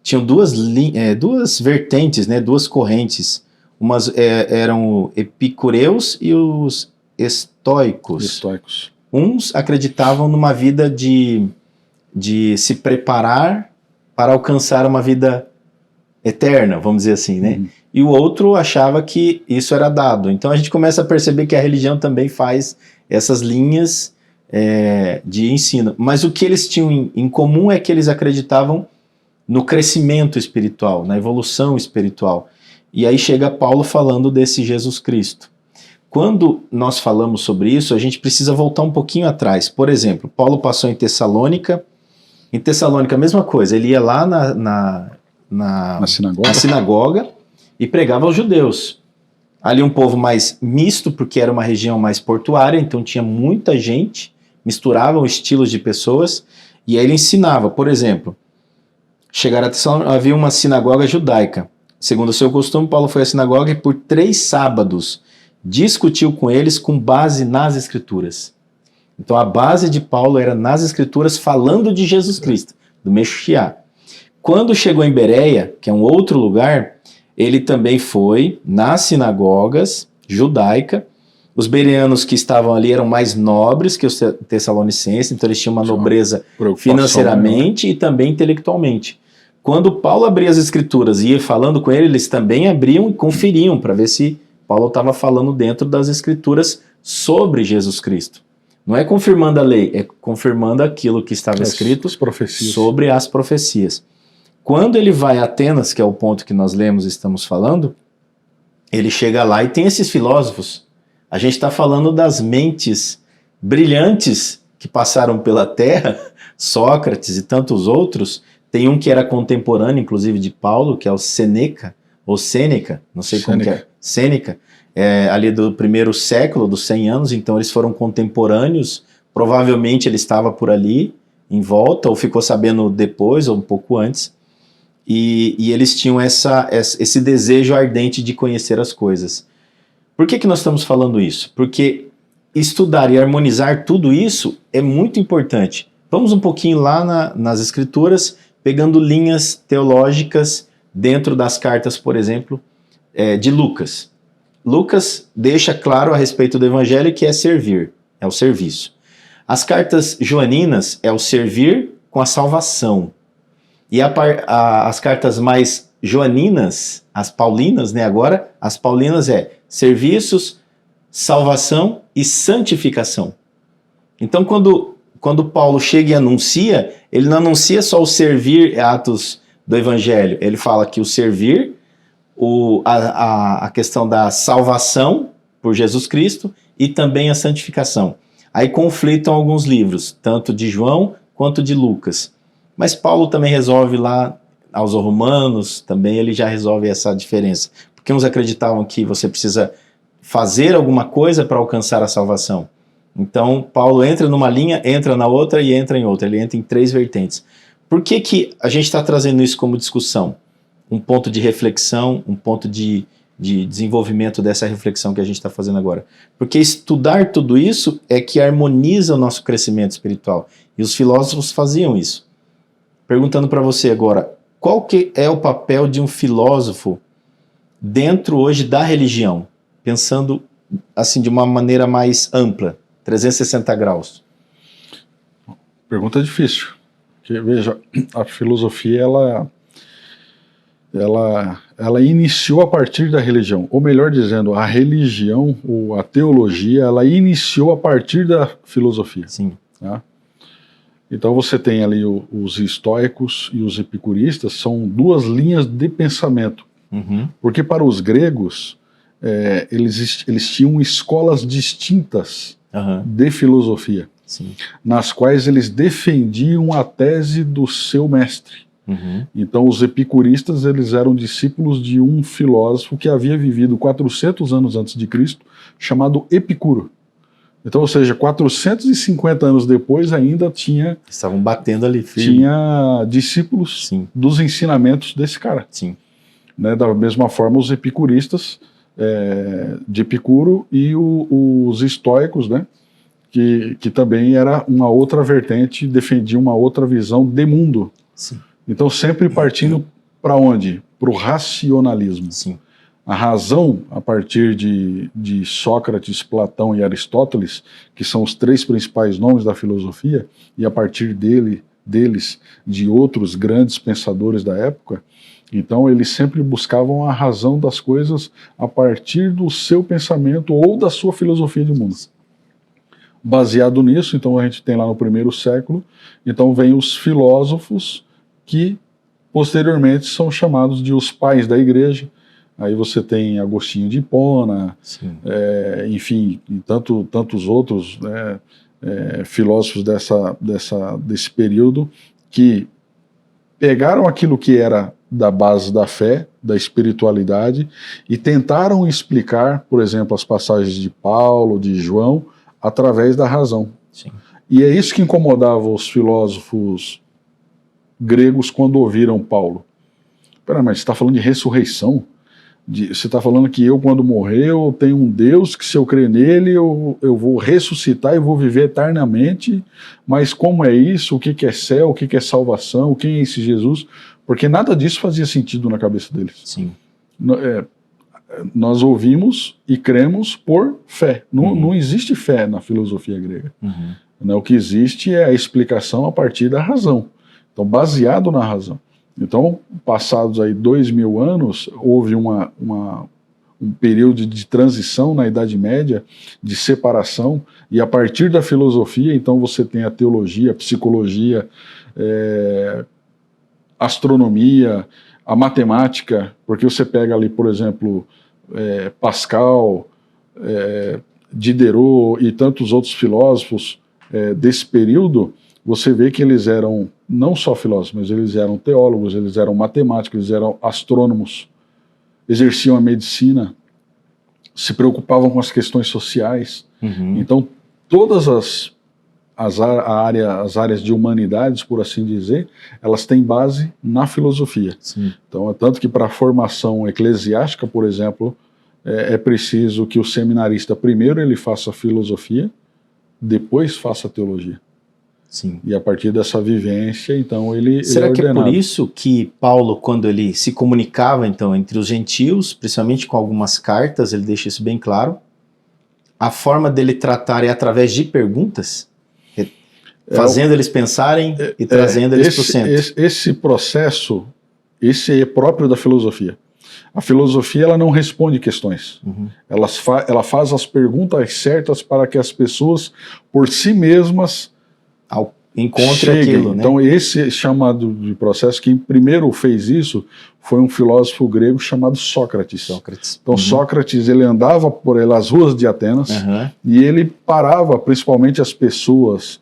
tinham duas vertentes, né, duas correntes. Umas eram epicureus e os estoicos. Uns acreditavam numa vida de se preparar para alcançar uma vida eterna, vamos dizer assim, né? E o outro achava que isso era dado. Então a gente começa a perceber que a religião também faz essas linhas de ensino. Mas o que eles tinham em comum é que eles acreditavam no crescimento espiritual, na evolução espiritual. E aí chega Paulo falando desse Jesus Cristo. Quando nós falamos sobre isso, a gente precisa voltar um pouquinho atrás. Por exemplo, Paulo passou em Tessalônica. Em Tessalônica, a mesma coisa. Ele ia lá na sinagoga e pregava aos judeus. Ali um povo mais misto, porque era uma região mais portuária, então tinha muita gente, misturavam estilos de pessoas, e aí ele ensinava. Por exemplo, chegaram a Tessalônica, havia uma sinagoga judaica. Segundo o seu costume, Paulo foi à sinagoga e por 3 sábados discutiu com eles com base nas Escrituras. Então a base de Paulo era nas Escrituras falando de Jesus Cristo, do Messias. Quando chegou em Bereia, que é um outro lugar, ele também foi nas sinagogas judaicas. Os bereanos que estavam ali eram mais nobres que os tessalonicenses, então eles tinham uma nobreza financeiramente e também intelectualmente. Quando Paulo abria as Escrituras e ia falando com ele, eles também abriam e conferiam para ver se Paulo estava falando dentro das Escrituras sobre Jesus Cristo. Não é confirmando a lei, é confirmando aquilo que estava escrito sobre as profecias. Quando ele vai a Atenas, que é o ponto que nós lemos e estamos falando, ele chega lá e tem esses filósofos. A gente está falando das mentes brilhantes que passaram pela Terra, Sócrates e tantos outros. Tem um que era contemporâneo, inclusive, de Paulo, que é o Sêneca, ou Sêneca, não sei como que é. Sêneca, ali do primeiro século, dos 100 anos, então eles foram contemporâneos, provavelmente ele estava por ali, em volta, ou ficou sabendo depois, ou um pouco antes, e eles tinham esse desejo ardente de conhecer as coisas. Por que nós estamos falando isso? Porque estudar e harmonizar tudo isso é muito importante. Vamos um pouquinho lá nas Escrituras, pegando linhas teológicas dentro das cartas, por exemplo, de Lucas. Lucas deixa claro a respeito do evangelho que é servir, é o serviço. As cartas joaninas é o servir com a salvação. E as cartas mais joaninas, as paulinas, né, agora, as paulinas serviços, salvação e santificação. Então, quando Paulo chega e anuncia, ele não anuncia só o servir atos do evangelho, ele fala que o servir, a questão da salvação por Jesus Cristo e também a santificação. Aí conflitam alguns livros, tanto de João quanto de Lucas. Mas Paulo também resolve lá, aos Romanos, também ele já resolve essa diferença. Porque uns acreditavam que você precisa fazer alguma coisa para alcançar a salvação. Então, Paulo entra numa linha, entra na outra e entra em outra. Ele entra em 3 vertentes. Por que a gente está trazendo isso como discussão? Um ponto de reflexão, um ponto de desenvolvimento dessa reflexão que a gente está fazendo agora. Porque estudar tudo isso é que harmoniza o nosso crescimento espiritual. E os filósofos faziam isso. Perguntando para você agora, qual que é o papel de um filósofo dentro hoje da religião? Pensando assim de uma maneira mais ampla, 360 graus. Pergunta difícil. Porque, veja, a filosofia ela iniciou a partir da religião, ou melhor dizendo, a religião ou a teologia, ela iniciou a partir da filosofia. Sim. Tá? Então você tem ali os estoicos e os epicuristas, são 2 linhas de pensamento. Porque para os gregos, eles tinham escolas distintas de filosofia, sim, nas quais eles defendiam a tese do seu mestre. Então os epicuristas, eles eram discípulos de um filósofo que havia vivido 400 anos antes de Cristo, chamado Epicuro. Então, ou seja, 450 anos depois ainda estavam batendo ali firme. Tinha discípulos, sim, dos ensinamentos desse cara. Sim. Né, da mesma forma, os epicuristas de Epicuro e os estoicos, né, que também era uma outra vertente, defendia uma outra visão de mundo. Sim. Então, sempre partindo para onde? Para o racionalismo. Sim. A razão, a partir de Sócrates, Platão e Aristóteles, que são os 3 principais nomes da filosofia, e a partir deles, de outros grandes pensadores da época, então eles sempre buscavam a razão das coisas a partir do seu pensamento ou da sua filosofia de mundo. Baseado nisso, então a gente tem lá no 1º século, então vem os filósofos que posteriormente são chamados de os pais da igreja. Aí você tem Agostinho de Hipona, enfim, e tantos outros, né, filósofos desse período que pegaram aquilo que era da base da fé, da espiritualidade, e tentaram explicar, por exemplo, as passagens de Paulo, de João, através da razão. Sim. E é isso que incomodava os filósofos gregos quando ouviram Paulo. Pera, mas você está falando de ressurreição? Você está falando que eu, quando morrer, eu tenho um Deus que, se eu crer nele, eu vou ressuscitar e vou viver eternamente, mas como é isso? O que é céu? O que é salvação? Quem é esse Jesus? Porque nada disso fazia sentido na cabeça deles. Sim. Nós ouvimos e cremos por fé. Não existe fé na filosofia grega. O que existe é a explicação a partir da razão. Então, baseado na razão. Então, passados aí 2000 anos, houve um período de transição na Idade Média, de separação, e a partir da filosofia, então você tem a teologia, a psicologia, astronomia, a matemática, porque você pega ali, por exemplo, Pascal, Diderot e tantos outros filósofos desse período, você vê que eles eram não só filósofos, mas eles eram teólogos, eles eram matemáticos, eles eram astrônomos, exerciam a medicina, se preocupavam com as questões sociais. Então, todas as áreas de humanidades, por assim dizer, elas têm base na filosofia. Sim. Então, é tanto que para a formação eclesiástica, por exemplo, é preciso que o seminarista primeiro ele faça filosofia, depois faça teologia. Sim. E a partir dessa vivência, então, ele Será é ordenado. que é por isso que Paulo, quando ele se comunicava, então, entre os gentios, principalmente com algumas cartas, ele deixa isso bem claro, a forma dele tratar é através de perguntas, fazendo eles pensarem e trazendo eles para o centro? Esse processo, esse é próprio da filosofia. A filosofia, ela não responde questões. Ela faz as perguntas certas para que as pessoas, por si mesmas, encontre aquilo, né? Então, esse chamado de processo, quem primeiro fez isso foi um filósofo grego chamado Sócrates. Então, Sócrates, ele andava pelas ruas de Atenas e ele parava, principalmente as pessoas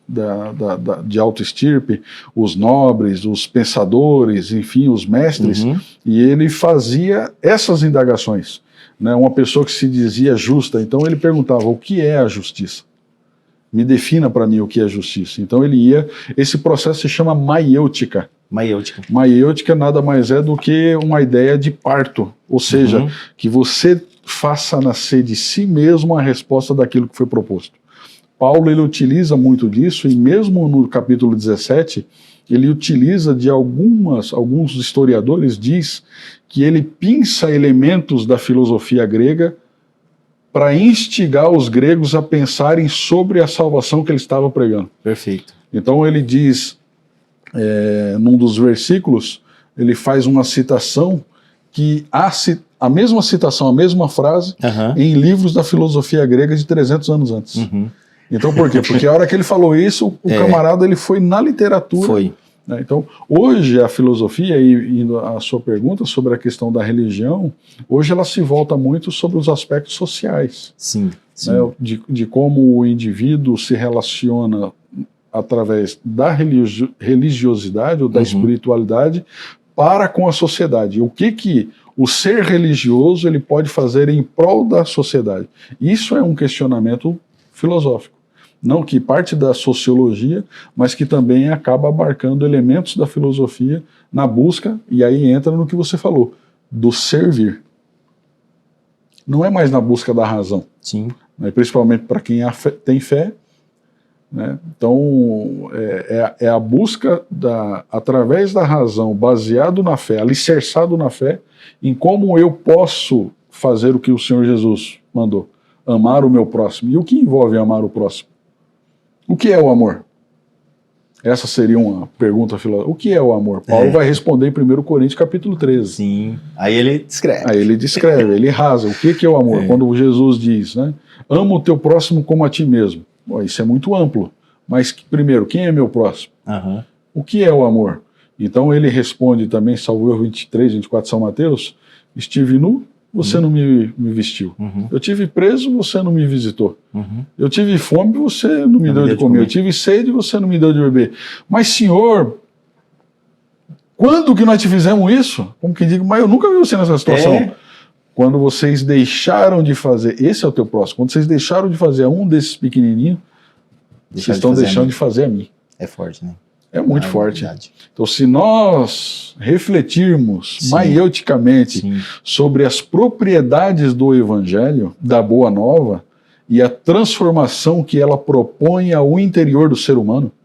de alta estirpe, os nobres, os pensadores, enfim, os mestres, e ele fazia essas indagações. Né? Uma pessoa que se dizia justa, então ele perguntava, o que é a justiça? Me defina para mim o que é justiça. Então esse processo se chama maiêutica. Maiêutica nada mais é do que uma ideia de parto, ou seja, que você faça nascer de si mesmo a resposta daquilo que foi proposto. Paulo, ele utiliza muito disso, e mesmo no capítulo 17, ele utiliza de alguns historiadores, diz que ele pinça elementos da filosofia grega para instigar os gregos a pensarem sobre a salvação que ele estava pregando. Perfeito. Então ele diz, num dos versículos, ele faz uma citação que a mesma citação, a mesma frase, em livros da filosofia grega de 300 anos antes. Então por quê? Porque a hora que ele falou isso, o camarada ele foi na literatura. Foi. Né? Então, hoje a filosofia, e a sua pergunta sobre a questão da religião, hoje ela se volta muito sobre os aspectos sociais. Sim. Né? De como o indivíduo se relaciona através da religiosidade ou da espiritualidade para com a sociedade. O que o ser religioso ele pode fazer em prol da sociedade? Isso é um questionamento filosófico. Não que parte da sociologia, mas que também acaba abarcando elementos da filosofia na busca, e aí entra no que você falou, do servir. Não é mais na busca da razão. Sim. Principalmente para quem tem fé, né? Então, é a busca, através da razão, baseado na fé, alicerçado na fé, em como eu posso fazer o que o Senhor Jesus mandou, amar o meu próximo. E o que envolve amar o próximo? O que é o amor? Essa seria uma pergunta filosófica. O que é o amor? Paulo vai responder em 1 Coríntios capítulo 13. Sim, aí ele descreve. Ele rasa. O que é o amor? Quando Jesus diz, né, ama o teu próximo como a ti mesmo. Bom, isso é muito amplo. Mas, primeiro, quem é meu próximo? Uhum. O que é o amor? Então ele responde também, salvo eu, 23, 24, São Mateus, estive nu, você não me vestiu. Eu tive preso, você não me visitou. Eu tive fome, você não me deu de comer. Eu tive sede, você não me deu de beber. Mas, Senhor, quando que nós te fizemos isso? Como que digo, mas eu nunca vi você nessa situação. Quando vocês deixaram de fazer, esse é o teu próximo, quando vocês deixaram de fazer a um desses pequenininhos, vocês estão deixando de fazer a mim. É forte, né? É muito forte. Verdade. Então, se nós refletirmos maioticamente sobre as propriedades do Evangelho, da Boa Nova, e a transformação que ela propõe ao interior do ser humano,